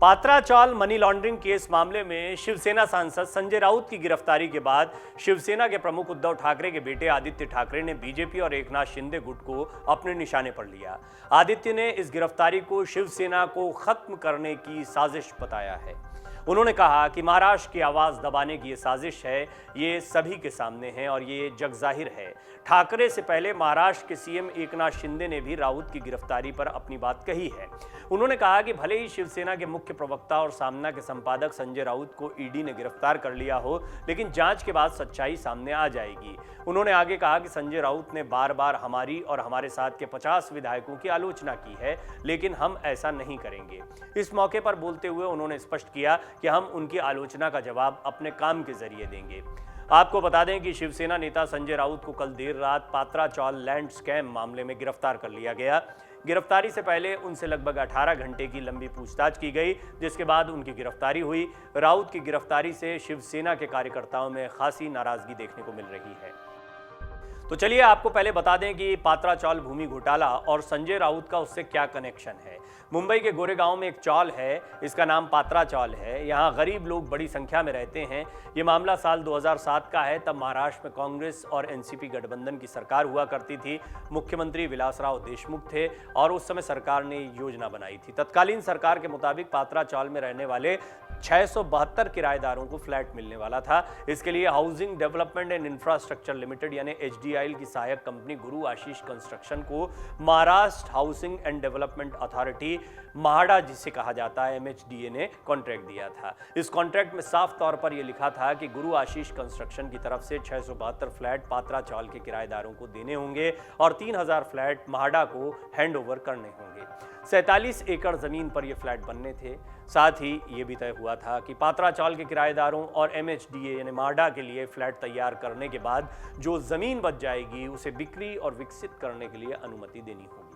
पात्रा चाल money laundering case मामले में शिवसेना सांसद संजय राउत की गिरफ्तारी के बाद शिवसेना के प्रमुख उद्धव ठाकरे के बेटे आदित्य ठाकरे ने बीजेपी और एकनाथ शिंदे गुट को अपने निशाने पर लिया। आदित्य ने इस गिरफ्तारी को शिवसेना को खत्म करने की साजिश बताया है। उन्होंने कहा कि महाराष्ट्र की आवाज दबाने की ये साजिश है, ये सभी के सामने है और ये जगजाहिर है। ठाकरे से पहले महाराष्ट्र के सीएम एकनाथ शिंदे ने भी राउत की गिरफ्तारी पर अपनी बात कही है। उन्होंने कहा कि भले ही शिवसेना के मुख्य प्रवक्ता और सामना के संपादक संजय राउत को ईडी ने गिरफ्तार कर लिया हो, लेकिन जांच के बाद सच्चाई सामने आ जाएगी। उन्होंने आगे कहा कि संजय राउत ने बार बार हमारी और हमारे साथ के 50 विधायकों की आलोचना की है, लेकिन हम ऐसा नहीं करेंगे। इस मौके पर बोलते हुए उन्होंने स्पष्ट किया कि हम उनकी आलोचना का जवाब अपने काम के जरिए देंगे। आपको बता दें कि शिवसेना नेता संजय राउत को कल देर रात पात्रा चाल लैंड स्कैम मामले में गिरफ्तार कर लिया गया। गिरफ्तारी से पहले उनसे लगभग 18 घंटे की लंबी पूछताछ की गई, जिसके बाद उनकी गिरफ्तारी हुई। राउत की गिरफ्तारी से शिवसेना के कार्यकर्ताओं में खासी नाराजगी देखने को मिल रही है। तो चलिए आपको पहले बता दें कि पात्रा चाल भूमि घोटाला और संजय राउत का उससे क्या कनेक्शन है। मुंबई के गोरेगांव में एक चाल है, इसका नाम पात्रा चाल है। यहाँ गरीब लोग बड़ी संख्या में रहते हैं। ये मामला साल 2007 का है। तब महाराष्ट्र में कांग्रेस और एनसीपी गठबंधन की सरकार हुआ करती थी। मुख्यमंत्री विलासराव देशमुख थे और उस समय सरकार ने योजना बनाई थी। तत्कालीन सरकार के मुताबिक पात्रा चाल में रहने वाले 672 किराएदारों को फ्लैट मिलने वाला था। इसके लिए housing development and infrastructure limited यानी HDIL की सहायक कंपनी गुरु आशीष कंस्ट्रक्शन को Maharashtra housing and development authority MHADA, जिसे कहा जाता है MHDA, ने कॉन्ट्रैक्ट दिया था। इस कॉन्ट्रैक्ट में साफ तौर पर यह लिखा था कि गुरु आशीष कंस्ट्रक्शन की तरफ से 672 फ्लैट पात्रा चाल के किराएदारों को देने होंगे और 3000 फ्लैट महाडा को हैंडओवर करने होंगे। 47 एकड़ जमीन पर यह फ्लैट बनने थे। साथ ही यह भी तय हुआ था कि पात्रा चाल के किराएदारों और MHDA यानी महाडा के लिए फ्लैट तैयार करने के बाद जो जमीन बच जाएगी उसे बिक्री और विकसित करने के लिए अनुमति देनी होगी।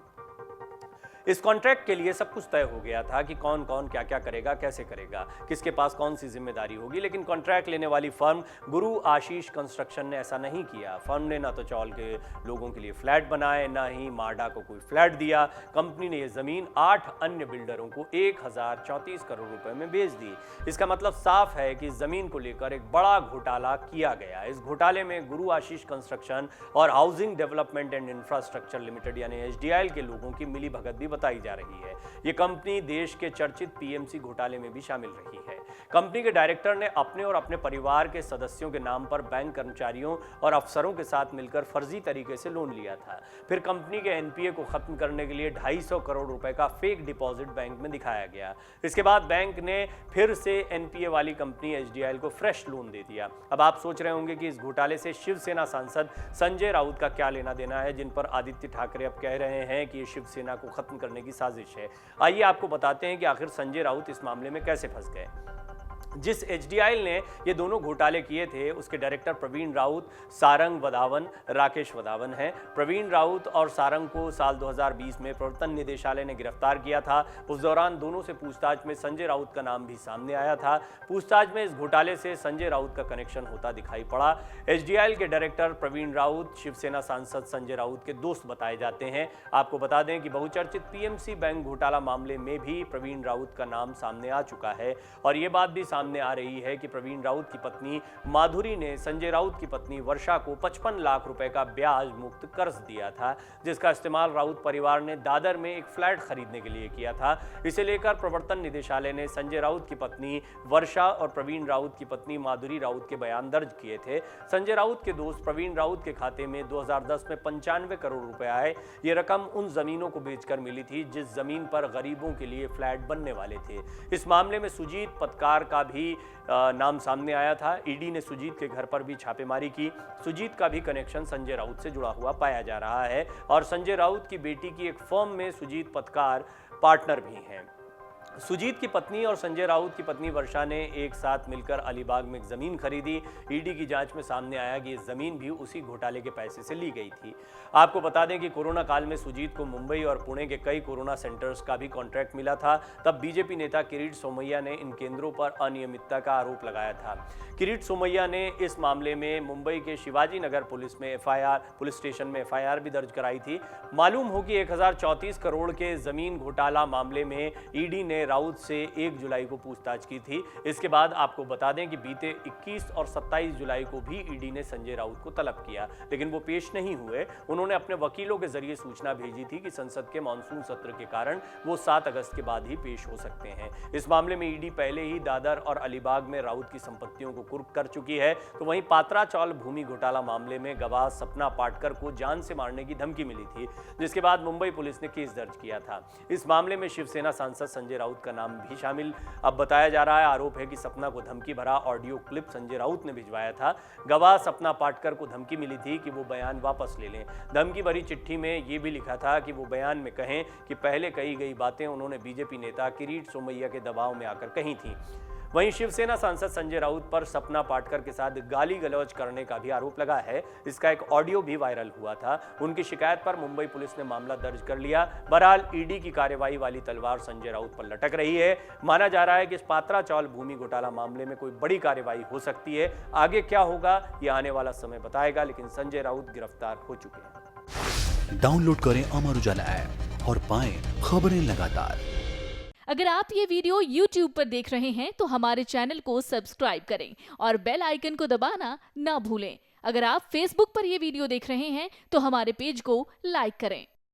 इस कॉन्ट्रैक्ट के लिए सब कुछ तय हो गया था कि कौन कौन क्या क्या करेगा, कैसे करेगा, किसके पास कौन सी जिम्मेदारी होगी। लेकिन कॉन्ट्रैक्ट लेने वाली फर्म गुरु आशीष कंस्ट्रक्शन ने ऐसा नहीं किया। फर्म ने ना तो चाल के लोगों के लिए फ्लैट बनाए, ना ही माडा को कोई फ्लैट दिया। कंपनी ने यह जमीन 8 अन्य बिल्डरों को 1034 करोड़ रुपए में बेच दी। इसका मतलब साफ है कि इस जमीन को लेकर एक बड़ा घोटाला किया गया। इस घोटाले में गुरु आशीष कंस्ट्रक्शन और housing development and infrastructure limited यानी HDIL के लोगों की मिली भगत भी बताई जा रही है। यह कंपनी देश के चर्चित PMC घोटाले में भी शामिल रही है। कंपनी के डायरेक्टर ने अपने और अपने परिवार के सदस्यों के नाम पर बैंक कर्मचारियों और अफसरों के साथ मिलकर फर्जी तरीके से लोन लिया था। फिर कंपनी के NPA को खत्म करने के लिए 250 करोड़ रुपए का फेक डिपॉजिट बैंक में दिखाया गया। इसके बाद बैंक ने फिर से NPA वाली कंपनी HDIL को फ्रेश लोन दे दिया। अब आप सोच रहे होंगे कि इस घोटाले से शिवसेना सांसद संजय राउत का क्या लेना देना है, जिन पर आदित्य ठाकरे अब कह रहे हैं कि ये शिवसेना को खत्म करने की साजिश है। आइए आपको बताते हैं कि आखिर संजय राउत इस मामले में कैसे फंस गए। जिस HDIL ने ये दोनों घोटाले किए थे उसके डायरेक्टर प्रवीण राउत, सारंग वधावन, राकेश वधावन हैं। प्रवीण राउत और सारंग को साल 2020 में प्रवर्तन निदेशालय ने गिरफ्तार किया था। उस दौरान दोनों से पूछताछ में संजय राउत का नाम भी सामने आया था। पूछताछ में इस घोटाले से संजय राउत का कनेक्शन होता दिखाई पड़ा। HDIL के डायरेक्टर प्रवीण राउत शिवसेना सांसद संजय राउत के दोस्त बताए जाते हैं। आपको बता दें कि बहुचर्चित PMC बैंक घोटाला मामले में भी प्रवीण राउत का नाम सामने आ चुका है और ये बात भी सामने आ रही है कि प्रवीण राउत की पत्नी माधुरी ने संजय राउत की पत्नी वर्षा को 55 लाख रुपए का ब्याज मुक्त कर्ज दिया था, जिसका इस्तेमाल राउत परिवार ने दादर में एक फ्लैट खरीदने के लिए किया था। इसे लेकर प्रवर्तन निदेशालय ने संजय राउत की पत्नी वर्षा और प्रवीण राउत की पत्नी माधुरी राउत के बयान दर्ज किए थे। संजय राउत के दोस्त प्रवीण राउत के खाते में 2010 में 95 करोड़ रुपए आए। ये रकम उन जमीनों को बेचकर मिली थी जिस जमीन पर गरीबों के लिए फ्लैट बनने वाले थे। इस मामले में सुजीत पटकार का भी नाम सामने आया था। ईडी ने सुजीत के घर पर भी छापेमारी की। सुजीत का भी कनेक्शन संजय राउत से जुड़ा हुआ पाया जा रहा है और संजय राउत की बेटी की एक फर्म में सुजीत पटकार पार्टनर भी हैं। सुजीत की पत्नी और संजय राउत की पत्नी वर्षा ने एक साथ मिलकर अलीबाग में एक जमीन खरीदी। ईडी की जांच में सामने आया कि इस जमीन भी उसी घोटाले के पैसे से ली गई थी। आपको बता दें कि कोरोना काल में सुजीत को मुंबई और पुणे के कई कोरोना सेंटर्स का भी कॉन्ट्रैक्ट मिला था। तब बीजेपी नेता किरीट सोमैया ने इन केंद्रों पर अनियमितता का आरोप लगाया था। किरीट सोमैया ने इस मामले में मुंबई के शिवाजी नगर पुलिस स्टेशन में FIR भी दर्ज कराई थी। मालूम हो कि 1034 करोड़ के जमीन घोटाला मामले में ईडी ने ने राउत से 1 जुलाई को पूछताछ की थी। इसके बाद आपको बता दें कि बीते 21 और 27 जुलाई को भी ईडी ने संजय राउत को तलब किया, लेकिन वो पेश नहीं हुए। उन्होंने अपने वकीलों के जरिए सूचना भेजी थी कि संसद के मानसून सत्र के कारण वो 7 अगस्त के बाद ही पेश हो सकते हैं। इस मामले में ईडी पहले ही दादर और अलीबाग में राउत की संपत्तियों को कुर्क कर चुकी है। तो वहीं पात्रा चौल भूमि घोटाला मामले में गवाह सपना पाटकर को जान से मारने की धमकी मिली थी, जिसके बाद मुंबई पुलिस ने केस दर्ज किया था। इस मामले में शिवसेना सांसद संजय राउत का नाम भी शामिल अब बताया जा रहा है। आरोप है कि सपना को धमकी भरा ऑडियो क्लिप संजय राउत ने भिजवाया था। गवाह सपना पाटकर को धमकी मिली थी कि वो बयान वापस ले लें। धमकी भरी चिट्ठी में ये भी लिखा था कि वो बयान में कहें कि पहले कही गई बातें उन्होंने बीजेपी नेता किरीट सोमैया के दबाव में आकर कही थी। वहीं शिवसेना सांसद संजय राउत पर सपना पाटकर के साथ गाली गलौज करने का भी आरोप लगा है। इसका एक ऑडियो भी वायरल हुआ था। उनकी शिकायत पर मुंबई पुलिस ने मामला दर्ज कर लिया। बहरहाल ईडी की कार्रवाई वाली तलवार संजय राउत पर लटक रही है। माना जा रहा है कि इस पात्रा चौल भूमि घोटाला मामले में कोई बड़ी कार्रवाई हो सकती है। आगे क्या होगा ये आने वाला समय बताएगा, लेकिन संजय राउत गिरफ्तार हो चुके हैं। डाउनलोड करें अमर उजाला ऐप और पाएं खबरें लगातार। अगर आप ये वीडियो YouTube पर देख रहे हैं तो हमारे चैनल को सब्सक्राइब करें और बेल आइकन को दबाना ना भूलें। अगर आप Facebook पर ये वीडियो देख रहे हैं तो हमारे पेज को लाइक करें।